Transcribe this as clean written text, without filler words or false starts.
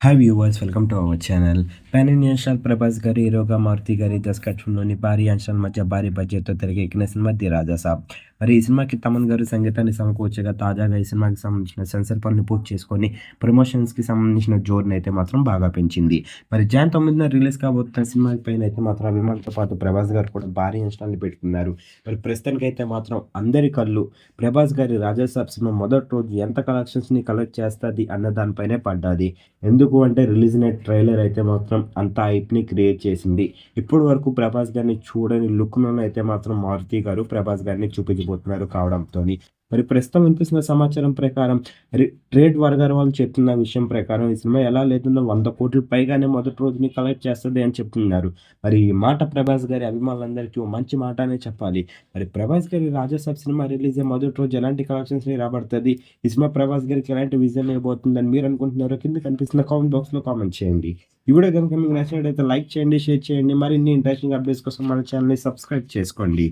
Hi viewers, welcome to our channel. Pan Indian star Prabhas గారి హీరోగా మారుతి గారి దర్శకత్వంలోని భారీ అంచనాల మధ్య భారీ బడ్జెట్తో తెరకెక్కిన సినిమా ది రాజాసాబ్. మరి ఈ సినిమాకి తమన్ గారు సంగీతాన్ని సమకూర్చగా తాజాగా ఈ సినిమాకి సంబంధించిన సెన్సార్ పనులు పూర్తి చేసుకొని ప్రమోషన్స్కి సంబంధించిన జోరుని అయితే మాత్రం బాగా పెంచింది. మరి జాన్ 9న రిలీజ్ కాబోతున్న సినిమా పైన అయితే మాత్రం అభిమానులతో పాటు ప్రభాస్ గారు కూడా భారీ అంచనాలు పెట్టుకున్నారు. మరి ప్రస్తుతానికి అయితే మాత్రం అందరి కళ్ళు ప్రభాస్ గారి రాజాసాబ్ సినిమా మొదటి రోజు ఎంత కలెక్షన్స్ని కలెక్ట్ చేస్తుంది అన్న దానిపైనే పడ్డది. ఎందుకు అంటే రిలీజ్ అయిన ట్రైలర్ అయితే మాత్రం అంత హైప్‌ని క్రియేట్ చేసింది. ఇప్పటి వరకు ప్రభాస్ గారిని చూడని లుక్‌లోనే అయితే మాత్రం మారుతి గారు ప్రభాస్ గారిని చూపించబోతున్నారు కావడంతోని. మరి ప్రస్తుతం వినిపిస్తున్న సమాచారం ప్రకారం ట్రేడ్ వర్గాల వాళ్ళు చెప్తున్న విషయం ప్రకారం ఈ సినిమా ఎలా లేదన్నా 100,00,00,000 పైగానే మొదటి రోజుని కలెక్ట్ చేస్తది అని చెప్తున్నారు. మరి ఈ మాట ప్రభాస్ గారి అభిమానులందరికీ ఓ మంచి మాట అనే చెప్పాలి. మరి ప్రభాస్ గారి 'రాజాసాబ్' సినిమా రిలీజ్ అయ్యే మొదటి రోజు ఎలాంటి కలెక్షన్స్‌ని రాబడతది? ఈ సినిమా ప్రభాస్ గారికి ఎలాంటి విజన్ ఇవ్వబోతుందని మీరు అనుకుంటున్నారో కింద కనిపిస్తున్న కామెంట్ బాక్స్‌లో కామెంట్ చేయండి. ఈ వీడియో గనుక మీకు నచ్చినట్లయితే లైక్ చేయండి, షేర్ చేయండి. మరిన్ని ఇంట్రెస్టింగ్ అప్డేట్స్ కోసం మన ఛానెల్‌ని సబ్స్క్రైబ్ చేసుకోండి.